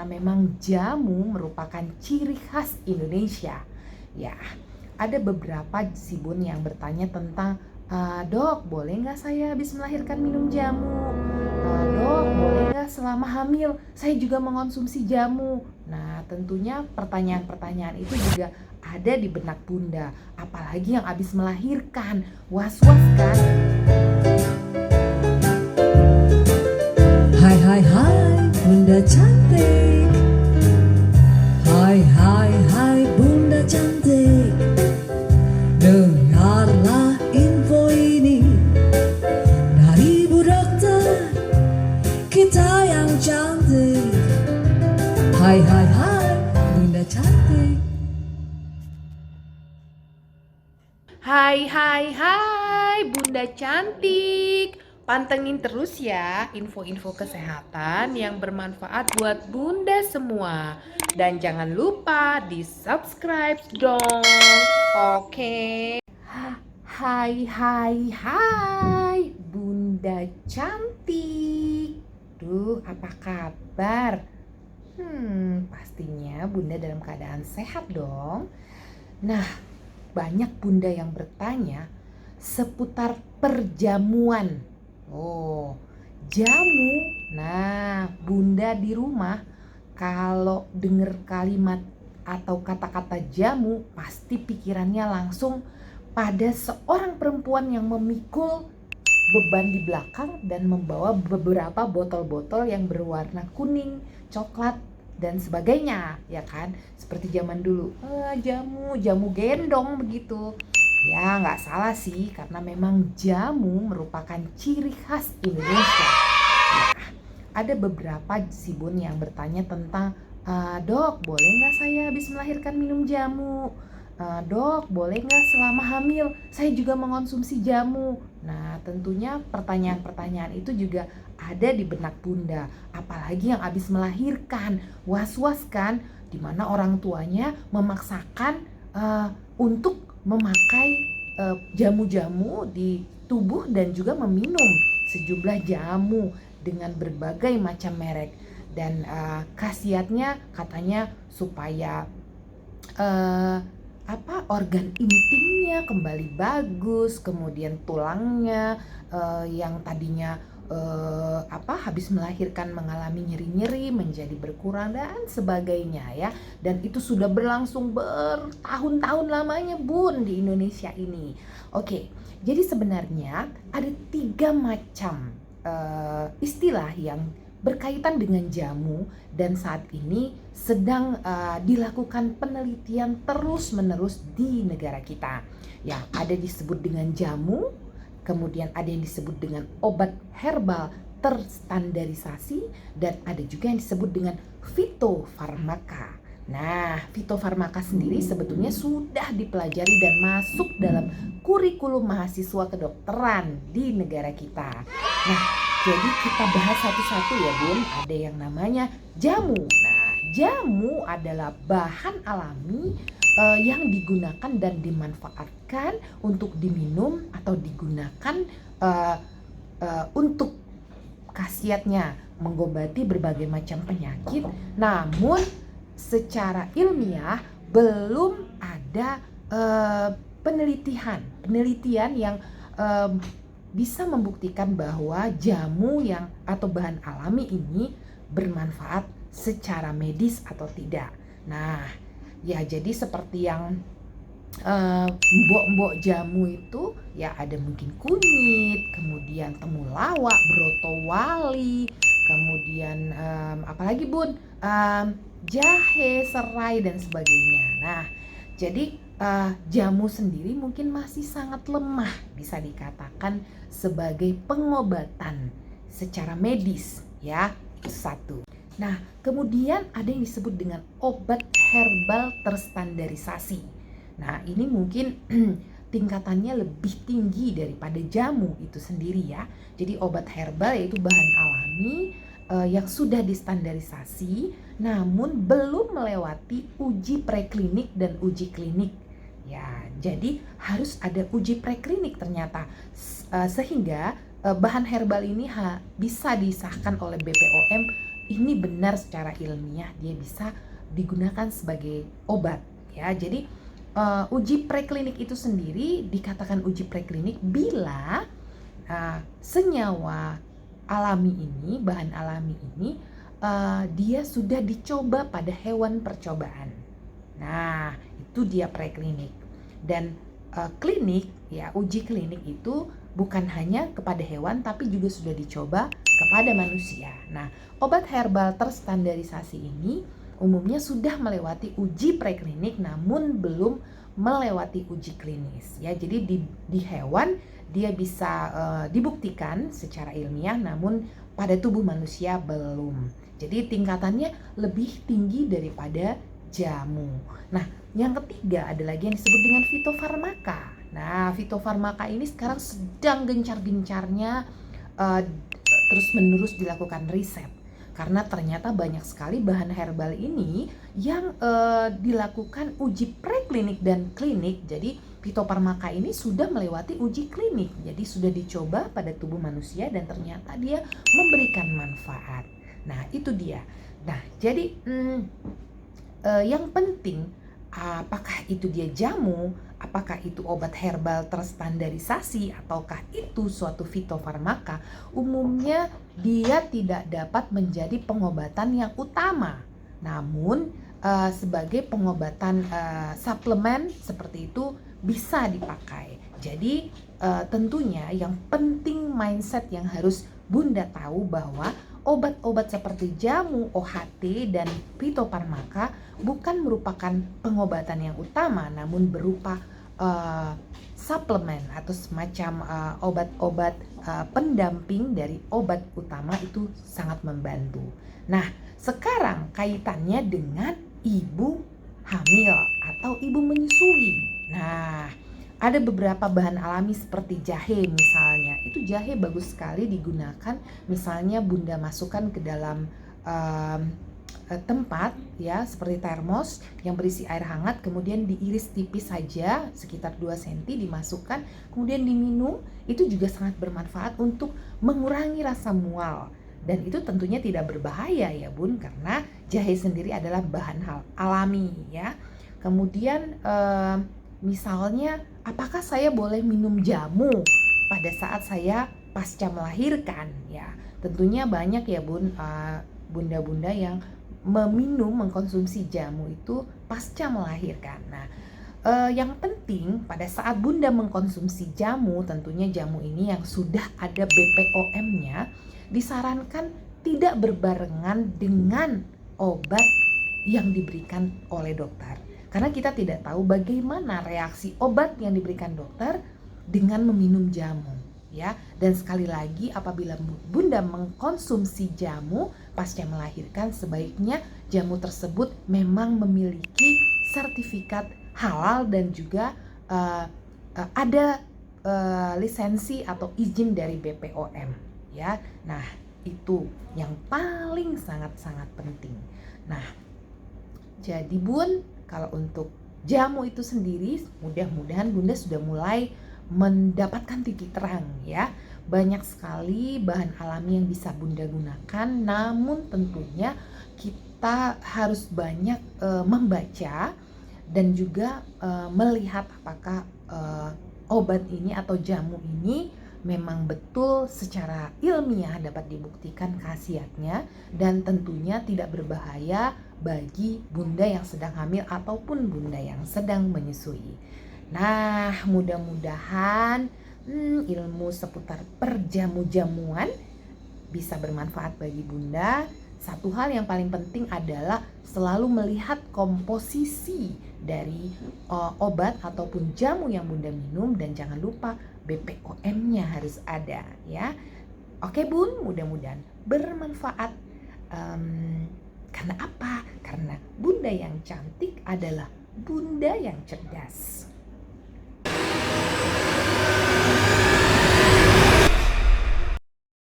karena memang jamu merupakan ciri khas Indonesia. Ya, ada beberapa sih Bun yang bertanya tentang dok, boleh nggak saya habis melahirkan minum jamu? Dok, boleh nggak selama hamil saya juga mengonsumsi jamu? Nah, tentunya pertanyaan-pertanyaan itu juga ada di benak bunda, apalagi yang habis melahirkan. Was-was kan? Hai hai hai bunda cantik. Hai hai hai bunda cantik. Dengarlah info ini dari Bu Dokter, kita yang cantik. Hai hai hai bunda cantik. Hai Bunda cantik. Pantengin terus ya info-info kesehatan yang bermanfaat buat Bunda semua. Dan jangan lupa di-subscribe dong. Oke. Hai Bunda cantik. Duh, apa kabar? Pastinya Bunda dalam keadaan sehat dong. Nah, banyak bunda yang bertanya seputar perjamuan. Oh, jamu. Nah, bunda di rumah kalau dengar kalimat atau kata-kata jamu, pasti pikirannya langsung pada seorang perempuan yang memikul beban di belakang dan membawa beberapa botol-botol yang berwarna kuning, coklat, dan sebagainya, ya kan? Seperti zaman dulu, jamu gendong begitu. Ya nggak salah sih, karena memang jamu merupakan ciri khas Indonesia. Ya, ada beberapa sih Bun yang bertanya tentang, dok, boleh nggak saya habis melahirkan minum jamu? Dok, boleh nggak selama hamil saya juga mengonsumsi jamu? Nah, tentunya pertanyaan-pertanyaan itu juga ada di benak bunda, apalagi yang habis melahirkan. Was-was kan, dimana orang tuanya memaksakan untuk memakai jamu-jamu di tubuh dan juga meminum sejumlah jamu dengan berbagai macam merek. Dan khasiatnya katanya supaya organ intimnya kembali bagus, kemudian tulangnya yang tadinya habis melahirkan mengalami nyeri-nyeri menjadi berkurang dan sebagainya ya. Dan itu sudah berlangsung bertahun-tahun lamanya Bun di Indonesia ini. Oke, jadi sebenarnya ada 3 macam istilah yang berkaitan dengan jamu dan saat ini sedang dilakukan penelitian terus-menerus di negara kita. Ya, ada disebut dengan jamu, kemudian ada yang disebut dengan obat herbal terstandarisasi, dan ada juga yang disebut dengan fitofarmaka. Nah, fitofarmaka sendiri sebetulnya sudah dipelajari dan masuk dalam kurikulum mahasiswa kedokteran di negara kita. Nah, jadi kita bahas satu-satu ya Bun. Ada yang namanya jamu. Nah, jamu adalah bahan alami yang digunakan dan dimanfaatkan untuk diminum atau digunakan untuk khasiatnya mengobati berbagai macam penyakit. Namun secara ilmiah belum ada penelitian yang bisa membuktikan bahwa jamu yang atau bahan alami ini bermanfaat secara medis atau tidak. Nah, ya jadi seperti yang mbok-mbok jamu itu ya ada mungkin kunyit, kemudian temulawak, broto wali, kemudian apalagi Bun, jahe, serai dan sebagainya. Nah, jadi jamu sendiri mungkin masih sangat lemah, bisa dikatakan sebagai pengobatan secara medis ya, itu satu. Nah, kemudian ada yang disebut dengan obat herbal terstandarisasi. Nah, ini mungkin tingkatannya lebih tinggi daripada jamu itu sendiri ya. Jadi obat herbal yaitu bahan alami yang sudah distandarisasi namun belum melewati uji preklinik dan uji klinik. Ya, jadi harus ada uji preklinik ternyata sehingga bahan herbal ini bisa disahkan oleh BPOM ini benar secara ilmiah dia bisa digunakan sebagai obat ya. Jadi uji preklinik itu sendiri dikatakan uji preklinik bila senyawa alami ini, bahan alami ini dia sudah dicoba pada hewan percobaan. Nah, itu dia preklinik. Dan klinik ya, uji klinik itu bukan hanya kepada hewan tapi juga sudah dicoba kepada manusia. Nah, obat herbal terstandarisasi ini umumnya sudah melewati uji preklinik namun belum melewati uji klinis ya. Jadi di hewan dia bisa dibuktikan secara ilmiah namun pada tubuh manusia belum. Jadi tingkatannya lebih tinggi daripada jamu. Nah, yang ketiga ada lagi yang disebut dengan fitofarmaka. Nah, fitofarmaka ini sekarang sedang gencar-gencarnya terus-menerus dilakukan riset. Karena ternyata banyak sekali bahan herbal ini yang dilakukan uji preklinik dan klinik. Jadi fitofarmaka ini sudah melewati uji klinik. Jadi sudah dicoba pada tubuh manusia dan ternyata dia memberikan manfaat. Nah, itu dia. Nah, jadi yang penting apakah itu dia jamu, apakah itu obat herbal terstandarisasi, ataukah itu suatu fitofarmaka, umumnya dia tidak dapat menjadi pengobatan yang utama. Namun sebagai pengobatan suplemen seperti itu bisa dipakai. Jadi tentunya yang penting mindset yang harus Bunda tahu bahwa obat-obat seperti jamu, OHT, dan fitofarmaka bukan merupakan pengobatan yang utama, namun berupa suplemen atau semacam obat-obat pendamping dari obat utama itu sangat membantu. Nah, sekarang kaitannya dengan ibu hamil atau ibu menyusui. Nah, ada beberapa bahan alami seperti jahe misalnya. Itu jahe bagus sekali digunakan. Misalnya Bunda masukkan ke dalam tempat ya seperti termos yang berisi air hangat, kemudian diiris tipis saja sekitar 2 cm dimasukkan, kemudian diminum. Itu juga sangat bermanfaat untuk mengurangi rasa mual. Dan itu tentunya tidak berbahaya ya Bun, karena jahe sendiri adalah bahan alami ya. Kemudian misalnya, apakah saya boleh minum jamu pada saat saya pasca melahirkan? Ya, tentunya banyak ya Bun, bunda-bunda yang mengkonsumsi jamu itu pasca melahirkan. Nah, yang penting pada saat Bunda mengkonsumsi jamu, tentunya jamu ini yang sudah ada BPOM-nya, disarankan tidak berbarengan dengan obat yang diberikan oleh dokter. Karena kita tidak tahu bagaimana reaksi obat yang diberikan dokter dengan meminum jamu, ya. Dan sekali lagi, apabila Bunda mengkonsumsi jamu pasca melahirkan, sebaiknya jamu tersebut memang memiliki sertifikat halal dan juga ada lisensi atau izin dari BPOM, ya. Nah, itu yang paling sangat-sangat penting. Nah, jadi Bun, kalau untuk jamu itu sendiri, mudah-mudahan Bunda sudah mulai mendapatkan titik terang ya. Banyak sekali bahan alami yang bisa Bunda gunakan, namun tentunya kita harus banyak membaca dan juga melihat apakah obat ini atau jamu ini memang betul secara ilmiah dapat dibuktikan khasiatnya dan tentunya tidak berbahaya bagi Bunda yang sedang hamil ataupun Bunda yang sedang menyusui. Nah, mudah-mudahan ilmu seputar perjamu-jamuan bisa bermanfaat bagi Bunda. Satu hal yang paling penting adalah selalu melihat komposisi dari obat ataupun jamu yang Bunda minum, dan jangan lupa BPOM-nya harus ada ya. Oke Bun, mudah-mudahan bermanfaat. Karena apa? Karena Bunda yang cantik adalah Bunda yang cerdas.